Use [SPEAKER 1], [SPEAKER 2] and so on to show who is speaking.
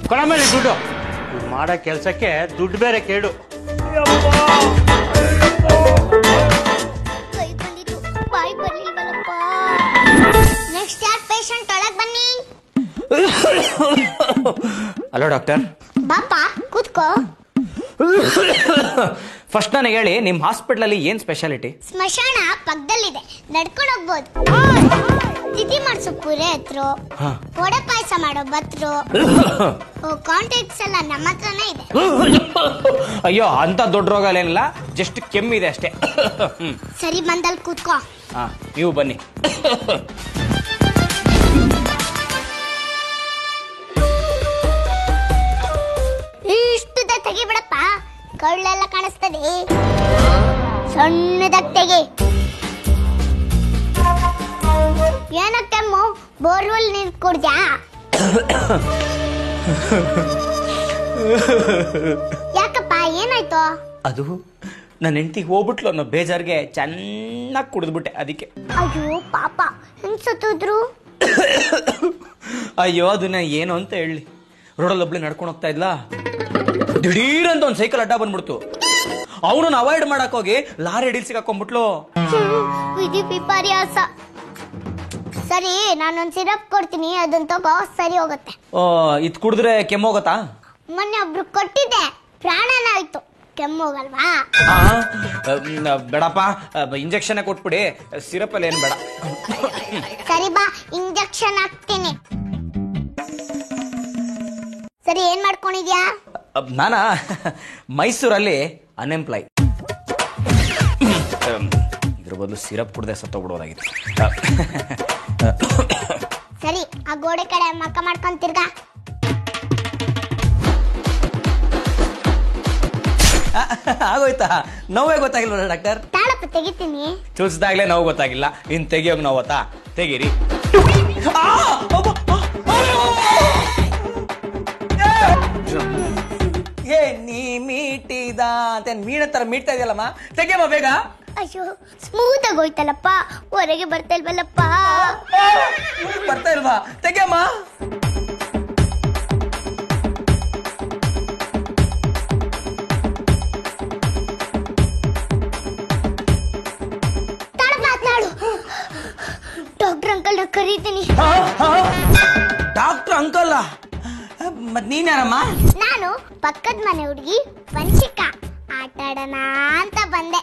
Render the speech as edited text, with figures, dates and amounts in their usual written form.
[SPEAKER 1] ಕೊಡ ಮೇಲೆ ದುಡ್ಡು. ಮಾಡೋ ಕೆಲಸಕ್ಕೆ ದುಡ್ಡು ಬೇರೆ ಕೇಳು.
[SPEAKER 2] ಕೈ ಬಂದಿತ್ತು, ಬಾಯಿ ಬರ್ಲಿಲ್ವಲ್ಲಪ್ಪ. ನೆಕ್ಸ್ಟ್ ಯಾರ್ ಪೇಷಂಟ್ ಒಳಗ್ ಬನ್ನಿ.
[SPEAKER 3] Hello doctor.
[SPEAKER 2] ಬಾಪಾ ಕೂತ್ಕೋ.
[SPEAKER 3] ಫಸ್ಟ್ ನನಗೆ ಹೇಳಿ, ನಿಮ್ಮ ಹಾಸ್ಪಿಟಲ್ ಏನ್ ಸ್ಪೆಷಾಲಿಟಿ?
[SPEAKER 2] ಸ್ಮಶಾನ ಪಕ್ಕದಲ್ಲಿದೆ, ನಡ್ಕೊಂಡು ಹೋಗ್ಬೋದು. ತಿಥಿ ಮಾಡಿಸೋ ಪೂರೆ ಹತ್ರು, ವಡೆ ಪಾಯಸ ಮಾಡೋ ಬತ್ರು, ಕಾಂಟ್ಯಾಕ್ಟ್ಸ್ ಎಲ್ಲ ನಮ್ಮ ಹತ್ರನೇ ಇದೆ.
[SPEAKER 3] ಅಯ್ಯೋ, ಅಂತ ದೊಡ್ಡ ರೋಗ ಏನಿಲ್ಲ, ಜಸ್ಟ್ ಕೆಮ್ಮಿದೆ ಅಷ್ಟೇ.
[SPEAKER 2] ಸರಿ, ಬಂದಲ್ಲಿ ಕೂತ್ಕೋ.
[SPEAKER 3] ಹಾ, ನೀವು ಬನ್ನಿ.
[SPEAKER 2] ಇಷ್ಟುದ ತೆಗಿಬಿಡಪ್ಪ, ಕಳ್ಳೆಲ್ಲ ಕಾಣಿಸ್ತದೆ. ಸಣ್ಣದಾಗ ತೆಗಿ. ಏನ ಕೆಮ್ಮು? ಬೋರ್ವೆಲ್ ನೀರು ಕುಡ್ದ್ಯಾ? ಯಾಕಪ್ಪ, ಏನಾಯ್ತು?
[SPEAKER 3] ಅದು ನನ್ನ ಹೆಂಡತಿಗೆ ಹೋಗ್ಬಿಟ್ಲು ಅನ್ನೋ ಬೇಜಾರಿಗೆ ಚೆನ್ನಾಗಿ ಕುಡಿದ್ಬಿಟ್ಟೆ, ಅದಕ್ಕೆ.
[SPEAKER 2] ಅಯ್ಯೋ ಪಾಪ, ಹೆಂಗ್ ಸತ್ತೋದ್ರು?
[SPEAKER 3] ಅಯ್ಯೋ, ಅದನ್ನ ಏನು ಅಂತ ಹೇಳಿ, ರೋಡಲ್ಲಿ ಒಬ್ಳೆ ನಡ್ಕೊಂಡು ಹೋಗ್ತಾ ಇದ್ಲಾ, ದಿಢೀರ್ ಅಂತ ಒಂದು ಸೈಕಲ್ ಅಡ್ಡ ಬಂದ್ಬಿಡ್ತು. ಅವನನ್ನ ಅವಾಯ್ಡ್ ಮಾಡಕ್ ಹೋಗಿ ಲಾರಿ ಅಡಿಲ್ ಸಿಗಾಕೊಂಡ್ಬಿಟ್ಲು.
[SPEAKER 2] ವಿಧಿ ವಿಪರ್ಯಾಸ. ಸರಿ, ನಾನೊಂದ್ ಸಿರಪ್ ಕೊಡ್ತೀನಿ, ಅದನ್ನ ತಗೋ, ಸರಿ ಹೋಗುತ್ತೆ.
[SPEAKER 3] ಇದು ಕುಡಿದ್ರೆ ಕೆಮ್ಮೋಗತ್ತಾ?
[SPEAKER 2] ಮೊನ್ನೆ ಒಬ್ರು ಕೊಟ್ಟಿದ್ದೆ, ಪ್ರಾಣನ ಆಯ್ತು. ಕೆಮ್ಮೋಗಲ್ವಾ?
[SPEAKER 3] ಬೇಡಪ್ಪ, ಇಂಜೆಕ್ಷನ್ ಕೊಟ್ಬಿಡಿ, ಸಿರಪ್ ಅಲ್ಲಿ ಏನ್ ಬೇಡ.
[SPEAKER 2] ಸರಿ ಬಾ, ಇಂಜೆಕ್ಷನ್ ಹಾಕ್ತೀನಿ. ಸರಿ, ಏನ್ ಮಾಡ್ಕೊಂಡಿದ್ಯಾ?
[SPEAKER 3] ನಾನಾ ಮೈಸೂರಲ್ಲಿ ಅನ್ಎಂಪ್ಲಾಯ್. ಇದ್ರ ಬದಲು ಸಿರಪ್ ಕುಡ್ದೆ ಸತ್ತೋಗ್ಬಿಡೋದಾಗಿತ್ತು.
[SPEAKER 2] ಸರಿ, ಆ ಗೋಡೆ ಕಡೆ ಮಕ್ಕ ಮಾಡ್ಕೊಂಡ್ ತಿರ್ಗಾ.
[SPEAKER 3] ಆಗೋಯ್ತಾ? ನೋವೇ ಗೊತ್ತಾಗಿಲ್ವ ಡಾಕ್ಟರ್?
[SPEAKER 2] ತಾಳಪ್ಪ, ತೆಗಿತೀನಿ.
[SPEAKER 3] ಚೂಸ್ದಾಗ್ಲೇ ನೋವು ಗೊತ್ತಾಗಿಲ್ಲ, ಇನ್ ತೆಗಿಯೋಗ್ ನೋವತ್ತಾ? ತೆಗೀರಿ. ಏ, ನೀ ಮೀಟಿದ ಅಂತ ಮೀನ ತರ ಮೀಟ್ತಾ ಇದೆಯಲ್ಲಮ್ಮ, ತೆಗಿಯಮ್ಮ ಬೇಗ.
[SPEAKER 2] ಅಯ್ಯೋ, ಸ್ಮೂತ್ ಆಗೋಯ್ತಲ್ಲಪ್ಪ, ಹೊರಗೆ ಬರ್ತಾ ಇಲ್ವಲ್ಲಪ್ಪ.
[SPEAKER 3] ಬರ್ತಾ ಇಲ್ವಾ? ತೆಗಿಯಮ್ಮ.
[SPEAKER 2] ಡಾಕ್ಟರ್ ಅಂಕಲ್ ಕರೀತೀನಿ.
[SPEAKER 3] Doctor uncle? ಮತ್ ನೀನ್ ಯಾರಮ್ಮ?
[SPEAKER 2] ನಾನು ಪಕ್ಕದ ಮನೆ ಹುಡುಗಿ ವಂಶಿಕಾ, ಆಟ ಆಡೋಣ ಅಂತ ಬಂದೆ.